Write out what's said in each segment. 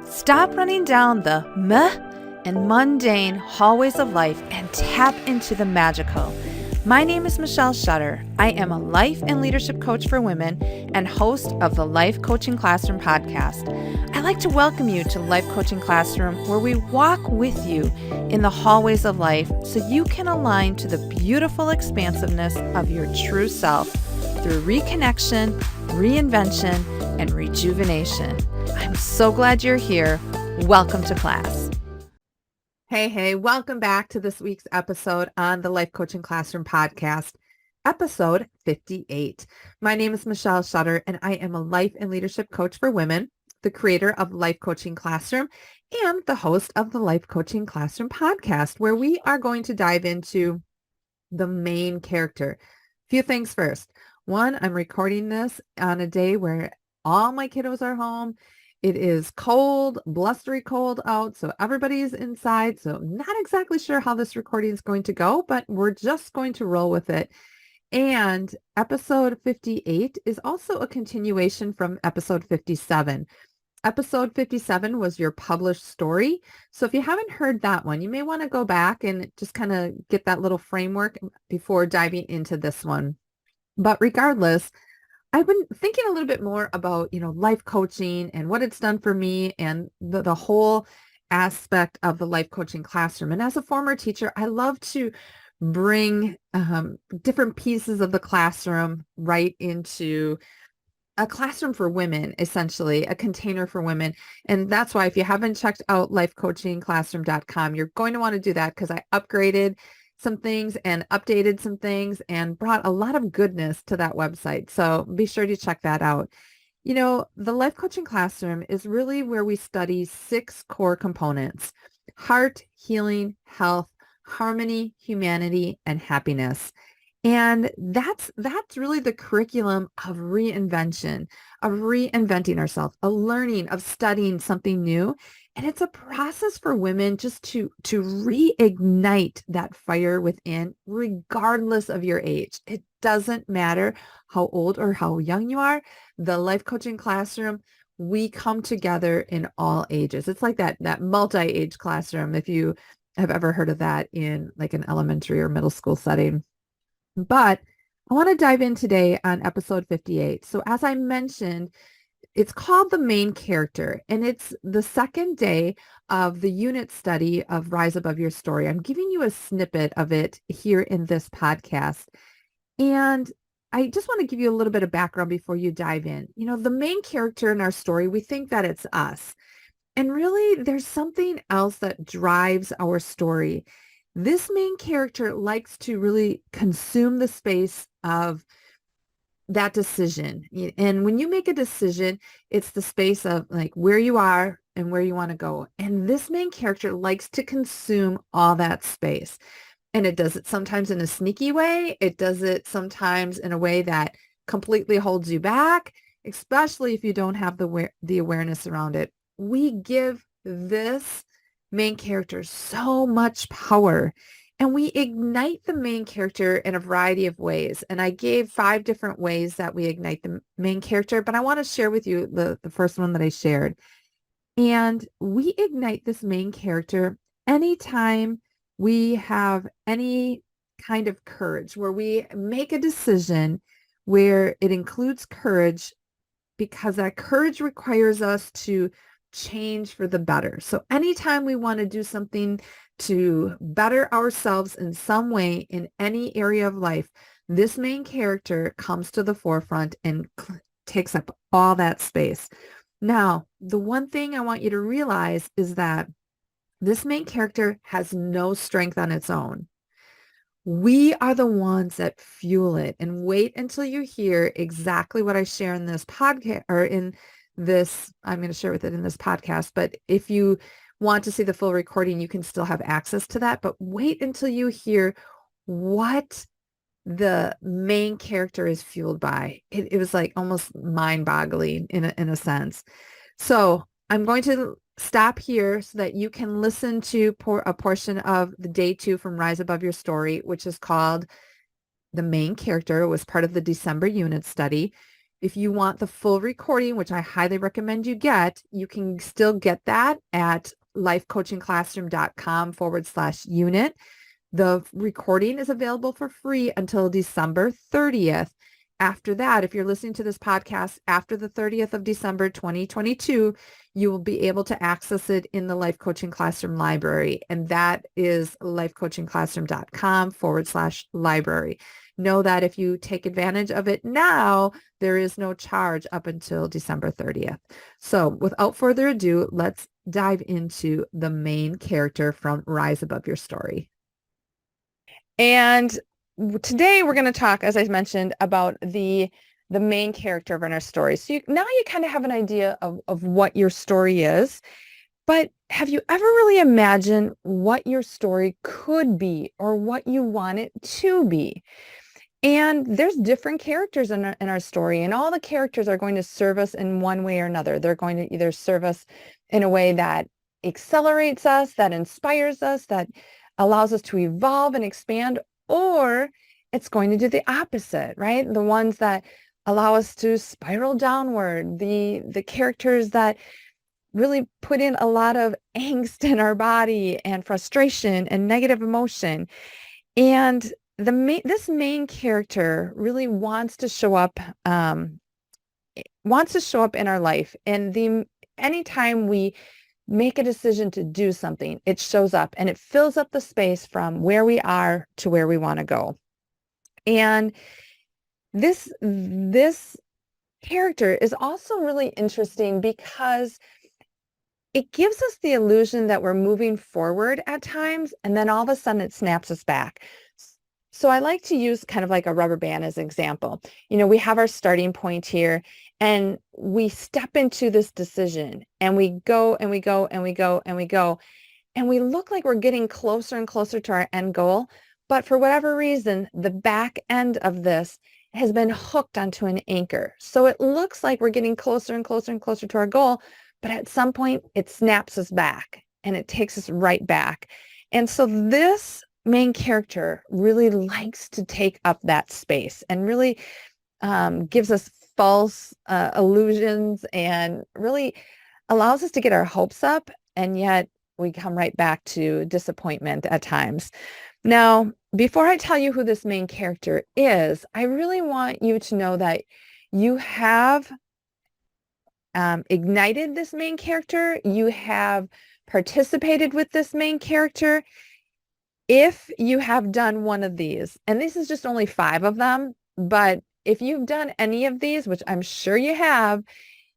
Stop running down the meh and mundane hallways of life and tap into the magical. My name is Michelle Shutter. I am a life and leadership coach for women and host of the Life Coaching Classroom podcast. I like to welcome you to Life Coaching Classroom, where we walk with you in the hallways of life so you can align to the beautiful expansiveness of your true self through reconnection, reinvention, and rejuvenation. I'm so glad you're here. Welcome to class. Hey, welcome back to this week's episode on the Life Coaching Classroom podcast, episode 58. My name is Michelle Shutter, and I am a life and leadership coach for women, the creator of Life Coaching Classroom, and the host of the Life Coaching Classroom podcast, where we are going to dive into the main character. A few things first. One, I'm recording this on a day where all my kiddos are home. It is cold, blustery cold out, so everybody's inside. So not exactly sure how this recording is going to go, but we're just going to roll with it. And episode 58 is also a continuation from episode 57. Episode 57 was your published story. So if you haven't heard that one, you may want to go back and just kind of get that little framework before diving into this one. But regardless, I've been thinking a little bit more about, life coaching and what it's done for me and the whole aspect of the life coaching classroom. And as a former teacher, I love to bring different pieces of the classroom right into a classroom for women, essentially a container for women. And that's why if you haven't checked out lifecoachingclassroom.com, you're going to want to do that, because I upgraded some things and updated some things and brought a lot of goodness to that website. So be sure to check that out. The Life Coaching Classroom is really where we study 6 core components: heart, healing, health, harmony, humanity, and happiness. And that's really the curriculum of reinvention, of reinventing ourselves, a learning, of studying something new. And it's a process for women just to reignite that fire within, regardless of your age. It doesn't matter how old or how young you are. The Life Coaching Classroom, we come together in all ages. It's like that multi-age classroom, if you have ever heard of that in like an elementary or middle school setting. But I want to dive in today on episode 58. So as I mentioned, it's called The Main Character, and it's the second day of the unit study of Rise Above Your Story. I'm giving you a snippet of it here in this podcast. And I just want to give you a little bit of background before you dive in. The main character in our story, we think that it's us. And really, there's something else that drives our story. This main character likes to really consume the space of that decision. And when you make a decision, it's the space of like where you are and where you want to go. And this main character likes to consume all that space. And it does it sometimes in a sneaky way. It does it sometimes in a way that completely holds you back, especially if you don't have the awareness around it. We give this main character so much power, and we ignite the main character in a variety of ways. And I gave 5 different ways that we ignite the main character, but I want to share with you the first one that I shared. And we ignite this main character anytime we have any kind of courage, where we make a decision where it includes courage, because that courage requires us to change for the better. So anytime we want to do something to better ourselves in some way in any area of life, this main character comes to the forefront and takes up all that space. Now, the one thing I want you to realize is that this main character has no strength on its own. We are the ones that fuel it. And wait until you hear exactly what I share in this podcast, or in this, I'm going to share with it in this podcast. But if you want to see the full recording, you can still have access to that. But wait until you hear what the main character is fueled by. It was like almost mind-boggling in a sense. So I'm going to stop here so that you can listen to a portion of the day 2 from Rise Above Your Story, which is called The Main Character. It was part of the December unit study. If you want the full recording, which I highly recommend you get, you can still get that at lifecoachingclassroom.com/unit. The recording is available for free until December 30th. After that, if you're listening to this podcast after the 30th of December 2022, you will be able to access it in the Life Coaching Classroom library. And that is lifecoachingclassroom.com/library. Know that if you take advantage of it now, there is no charge up until December 30th. So without further ado, let's dive into the main character from Rise Above Your Story. And today we're going to talk, as I mentioned, about the main character of our story. So now you kind of have an idea of what your story is, but have you ever really imagined what your story could be or what you want it to be? And there's different characters in our story, and all the characters are going to serve us in one way or another. They're going to either serve us in a way that accelerates us, that inspires us, that allows us to evolve and expand, or it's going to do the opposite, right? The ones that allow us to spiral downward, the characters that really put in a lot of angst in our body and frustration and negative emotion. And this main character really wants to show up in our life. And anytime we make a decision to do something, it shows up and it fills up the space from where we are to where we want to go. And this character is also really interesting because it gives us the illusion that we're moving forward at times, and then all of a sudden it snaps us back. So I like to use kind of like a rubber band as an example. We have our starting point here, and we step into this decision, and we go and we go and we go and we go, and we look like we're getting closer and closer to our end goal. But for whatever reason, the back end of this has been hooked onto an anchor. So it looks like we're getting closer and closer and closer to our goal, but at some point it snaps us back and it takes us right back. And so this main character really likes to take up that space and really gives us false illusions and really allows us to get our hopes up, and yet we come right back to disappointment at times. Now, before I tell you who this main character is, I really want you to know that you have ignited this main character. You have participated with this main character. If you have done one of these, and this is just only 5 of them, but if you've done any of these, which I'm sure you have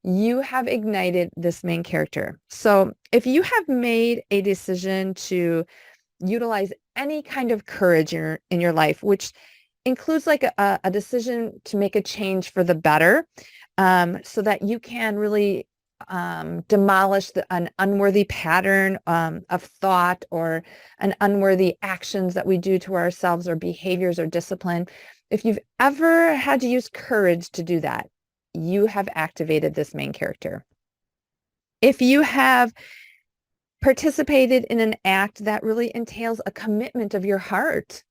ignited this main character. So if you have made a decision to utilize any kind of courage in your life, which includes like a decision to make a change for the better, so that you can really demolish an unworthy pattern of thought or an unworthy actions that we do to ourselves or behaviors or discipline. If you've ever had to use courage to do that, you have activated this main character. If you have participated in an act that really entails a commitment of your heart,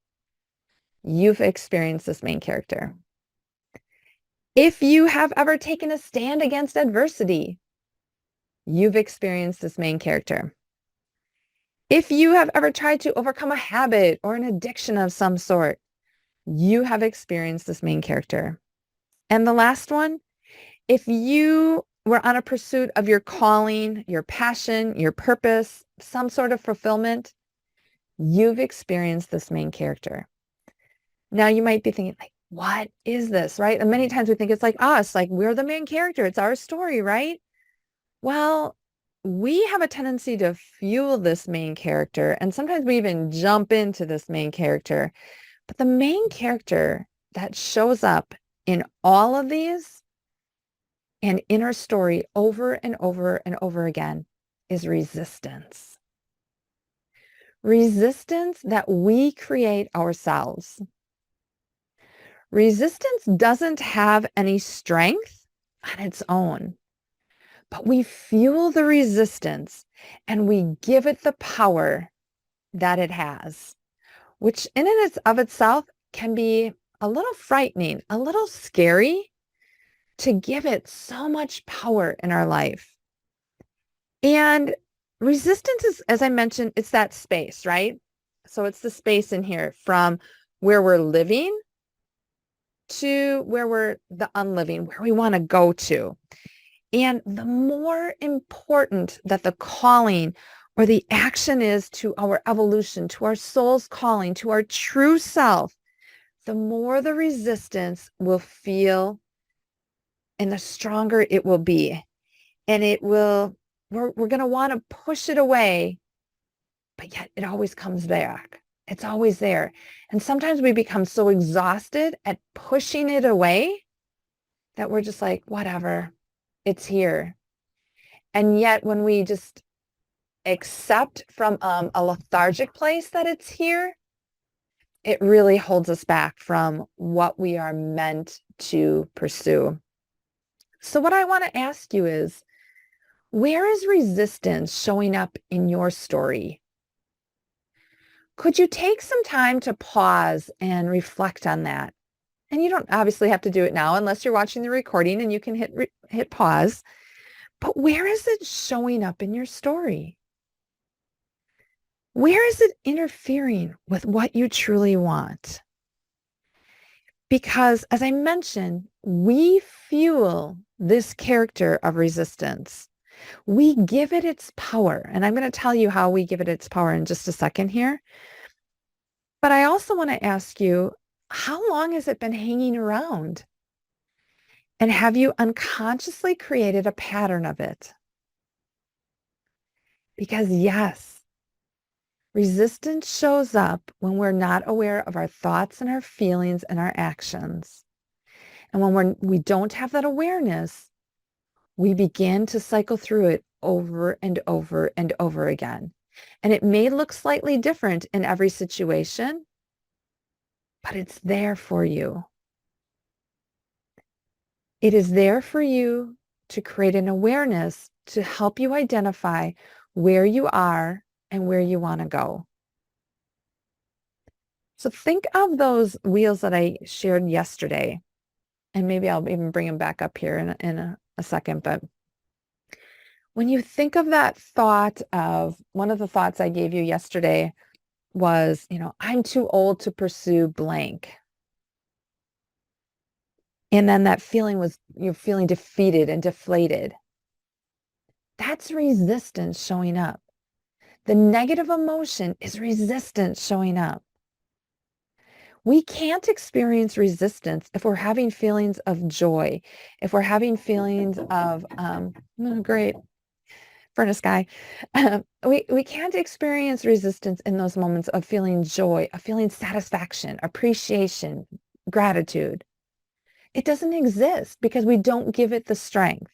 you've experienced this main character. If you have ever taken a stand against adversity, you've experienced this main character. If you have ever tried to overcome a habit or an addiction of some sort, you have experienced this main character. And the last one, if you were on a pursuit of your calling, your passion, your purpose, some sort of fulfillment, you've experienced this main character. Now you might be thinking, like, what is this, right? And many times we think it's like us, like we're the main character. It's our story, right? Well, we have a tendency to fuel this main character, and sometimes we even jump into this main character. But the main character that shows up in all of these and in our story over and over and over again is resistance. Resistance that we create ourselves. Resistance doesn't have any strength on its own, but we fuel the resistance and we give it the power that it has, which in and of itself can be a little frightening, a little scary, to give it so much power in our life. And resistance is, as I mentioned, it's that space, right? So it's the space in here from where we're living to where we're the unliving, where we want to go to. And the more important that the calling or the action is to our evolution, to our soul's calling, to our true self, the more the resistance will feel and the stronger it will be. And we're going to want to push it away, but yet it always comes back. It's always there. And sometimes we become so exhausted at pushing it away that we're just like, whatever, it's here. And yet when we just accept from a lethargic place that it's here, it really holds us back from what we are meant to pursue. So what I want to ask you is, where is resistance showing up in your story? Could you take some time to pause and reflect on that? And you don't obviously have to do it now unless you're watching the recording and you can hit pause. But where is it showing up in your story? Where is it interfering with what you truly want? Because as I mentioned, we fuel this character of resistance. We give it its power. And I'm going to tell you how we give it its power in just a second here. But I also want to ask you, how long has it been hanging around? And have you unconsciously created a pattern of it? Because yes, resistance shows up when we're not aware of our thoughts and our feelings and our actions. And when we don't have that awareness, we begin to cycle through it over and over and over again. And it may look slightly different in every situation, but it's there for you. It is there for you to create an awareness to help you identify where you are and where you want to go. So think of those wheels that I shared yesterday, and maybe I'll even bring them back up here in a second. But when you think of that thought of, one of the thoughts I gave you yesterday was, I'm too old to pursue blank. And then that feeling was, you're feeling defeated and deflated. That's resistance showing up. The negative emotion is resistance showing up. We can't experience resistance if we're having feelings of joy, if we're having feelings of, great, furnace guy. We can't experience resistance in those moments of feeling joy, of feeling satisfaction, appreciation, gratitude. It doesn't exist because we don't give it the strength.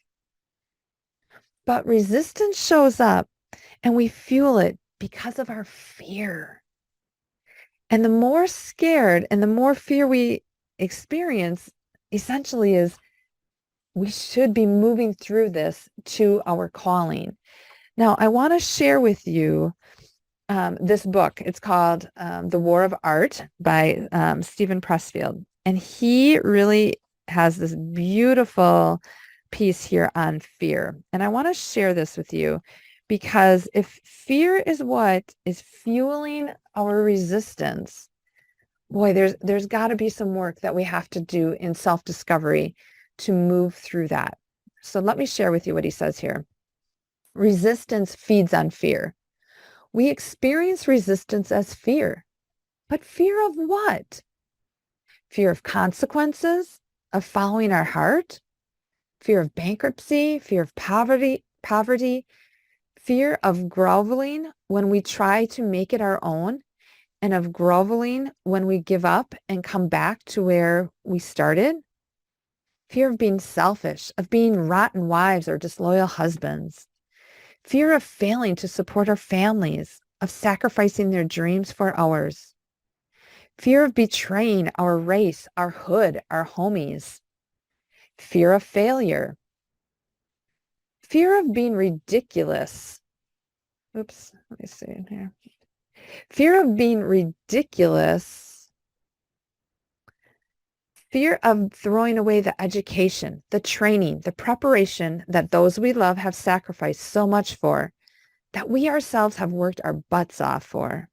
But resistance shows up and we fuel it because of our fear. And the more scared and the more fear we experience, essentially, is we should be moving through this to our calling. Now, I want to share with you this book. It's called The War of Art by Stephen Pressfield. And he really has this beautiful piece here on fear. And I want to share this with you because if fear is what is fueling our resistance, boy, there's got to be some work that we have to do in self-discovery to move through that. So let me share with you what he says here. Resistance feeds on fear. We experience resistance as fear. But fear of what? Fear of consequences, of following our heart, fear of bankruptcy, fear of poverty, fear of groveling when we try to make it our own, and of groveling when we give up and come back to where we started. Fear of being selfish, of being rotten wives or disloyal husbands. Fear of failing to support our families, of sacrificing their dreams for ours. Fear of betraying our race, our hood, our homies. Fear of failure. Fear of being ridiculous. Oops, let me see in here. Fear of being ridiculous Fear of throwing away the education, the training, the preparation that those we love have sacrificed so much for, that we ourselves have worked our butts off for.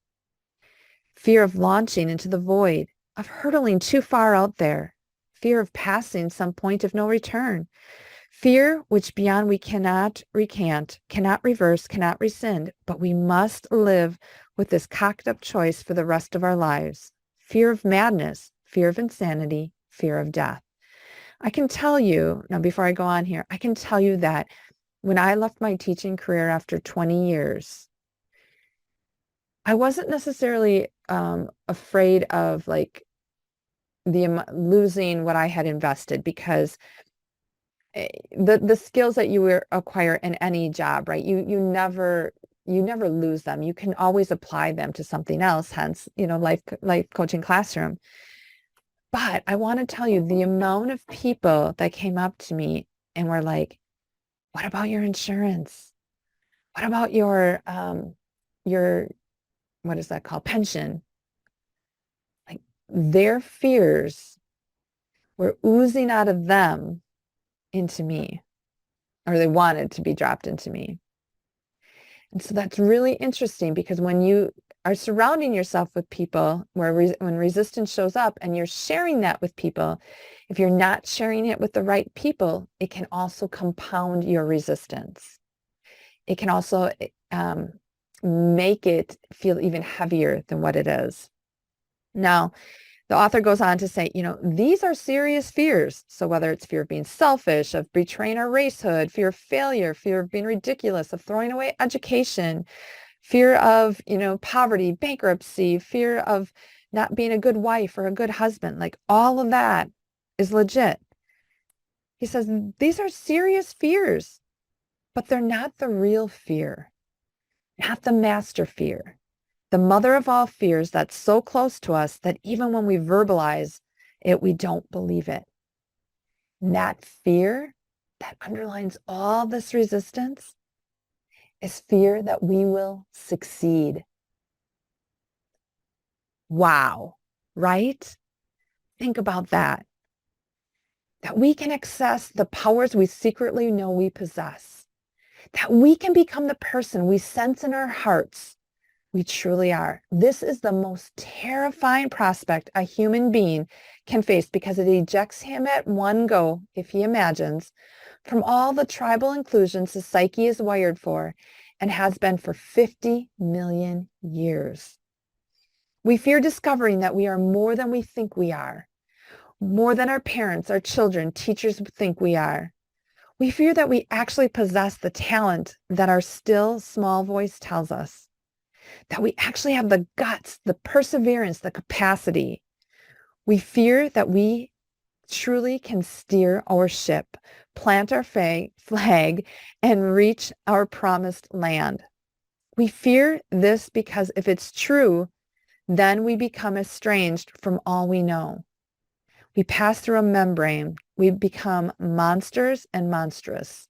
Fear of launching into the void, of hurtling too far out there. Fear of passing some point of no return. Fear which beyond we cannot recant, cannot reverse, cannot rescind, but we must live with this cocked up choice for the rest of our lives. Fear of madness, fear of insanity, fear of death. I can tell you, now before I go on here, I can tell you that when I left my teaching career after 20 years, I wasn't necessarily afraid of like losing what I had invested, because the skills that you acquire in any job, right? You never lose them. You can always apply them to something else, hence, life coaching classroom. But I want to tell you the amount of people that came up to me and were like, what about your insurance? What about your, what is that called? Pension. Like, their fears were oozing out of them into me, or they wanted to be dropped into me. And so that's really interesting, because when you are surrounding yourself with people when resistance shows up and you're sharing that with people, if you're not sharing it with the right people, it can also compound your resistance. It can also make it feel even heavier than what it is. Now, the author goes on to say, these are serious fears. So whether it's fear of being selfish, of betraying our racehood, fear of failure, fear of being ridiculous, of throwing away education, fear of, poverty, bankruptcy, fear of not being a good wife or a good husband, like all of that is legit. He says, these are serious fears, but they're not the real fear, not the master fear. The mother of all fears that's so close to us that even when we verbalize it, we don't believe it. And that fear that underlines all this resistance is fear that we will succeed. Wow, right? Think about that. That we can access the powers we secretly know we possess. That we can become the person we sense in our hearts we truly are. This is the most terrifying prospect a human being can face, because it ejects him at one go, if he imagines, from all the tribal inclusions the psyche is wired for and has been for 50 million years. We fear discovering that we are more than we think we are, more than our parents, our children, teachers think we are. We fear that we actually possess the talent that our still small voice tells us, that we actually have the guts, the perseverance, the capacity. We fear that we truly can steer our ship, plant our flag, and reach our promised land. We fear this because if it's true, then we become estranged from all we know. We pass through a membrane. We become monsters and monstrous.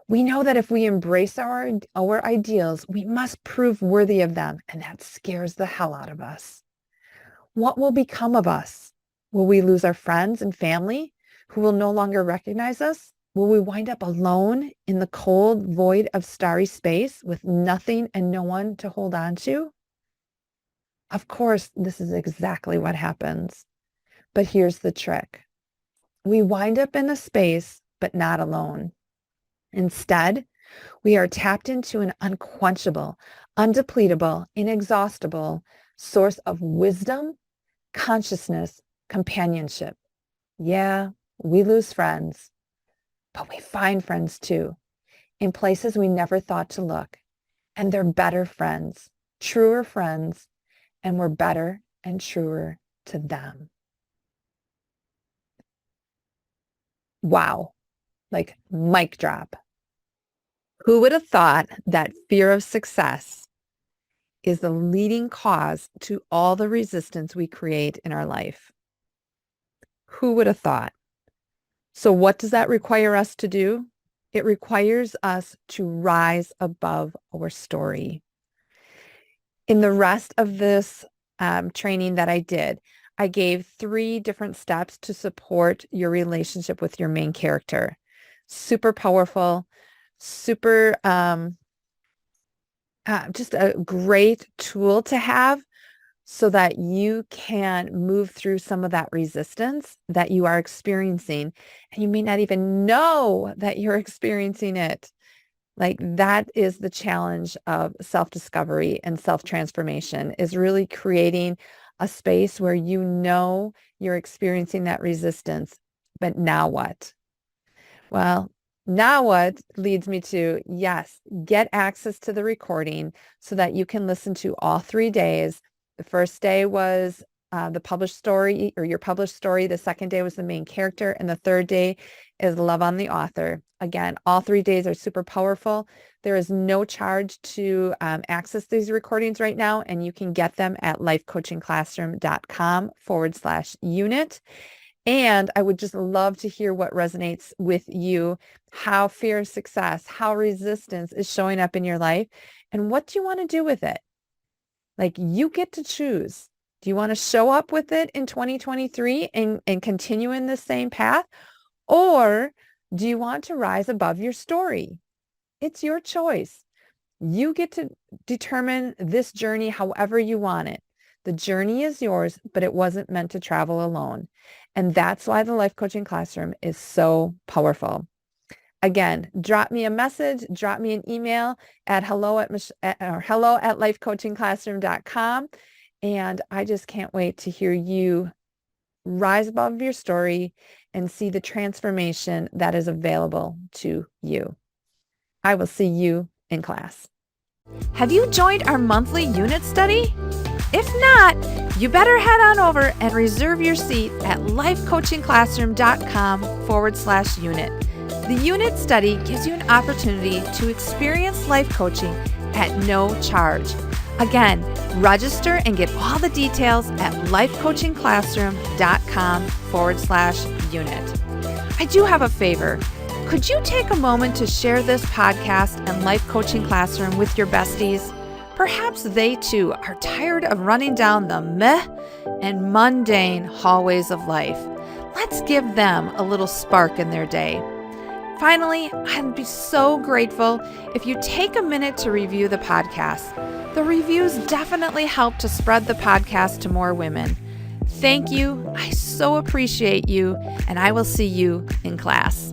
We know that if we embrace our ideals, we must prove worthy of them, and that scares the hell out of us. What will become of us? Will we lose our friends and family who will no longer recognize us? Will we wind up alone in the cold void of starry space with nothing and no one to hold on to? Of course, this is exactly what happens. But here's the trick. We wind up in a space, but not alone. Instead, we are tapped into an unquenchable, undepletable, inexhaustible source of wisdom, consciousness, companionship. Yeah, we lose friends, but we find friends too, in places we never thought to look. And they're better friends, truer friends, and we're better and truer to them. Wow, like mic drop. Who would have thought that fear of success is the leading cause to all the resistance we create in our life? Who would have thought? So what does that require us to do? It requires us to rise above our story. In the rest of this training that I did, I gave 3 different steps to support your relationship with your main character. Super powerful, super, just a great tool to have so that you can move through some of that resistance that you are experiencing. And you may not even know that you're experiencing it. Like that is the challenge of self-discovery and self-transformation, is really creating a space where you know you're experiencing that resistance. But now what? Well, now what leads me to, yes, get access to the recording so that you can listen to all 3 days. The first day was the published story or your published story. The second day was the main character. And the third day is love on the author. Again, all 3 days are super powerful. There is no charge to access these recordings right now, and you can get them at lifecoachingclassroom.com/unit. And I would just love to hear what resonates with you, how fear of success, how resistance is showing up in your life, and what do you want to do with it? Like you get to choose. Do you want to show up with it in 2023 and continue in the same path? Or do you want to rise above your story? It's your choice. You get to determine this journey however you want it. The journey is yours, but it wasn't meant to travel alone. And that's why the Life Coaching Classroom is so powerful. Again, drop me a message, drop me an email at hello@lifecoachingclassroom.com. And I just can't wait to hear you rise above your story and see the transformation that is available to you. I will see you in class. Have you joined our monthly unit study? If not, you better head on over and reserve your seat at lifecoachingclassroom.com/unit. The unit study gives you an opportunity to experience life coaching at no charge. Again, register and get all the details at lifecoachingclassroom.com/unit. I do have a favor. Could you take a moment to share this podcast and Life Coaching Classroom with your besties? Perhaps they too are tired of running down the meh and mundane hallways of life. Let's give them a little spark in their day. Finally, I'd be so grateful if you take a minute to review the podcast. The reviews definitely help to spread the podcast to more women. Thank you. I so appreciate you, and I will see you in class.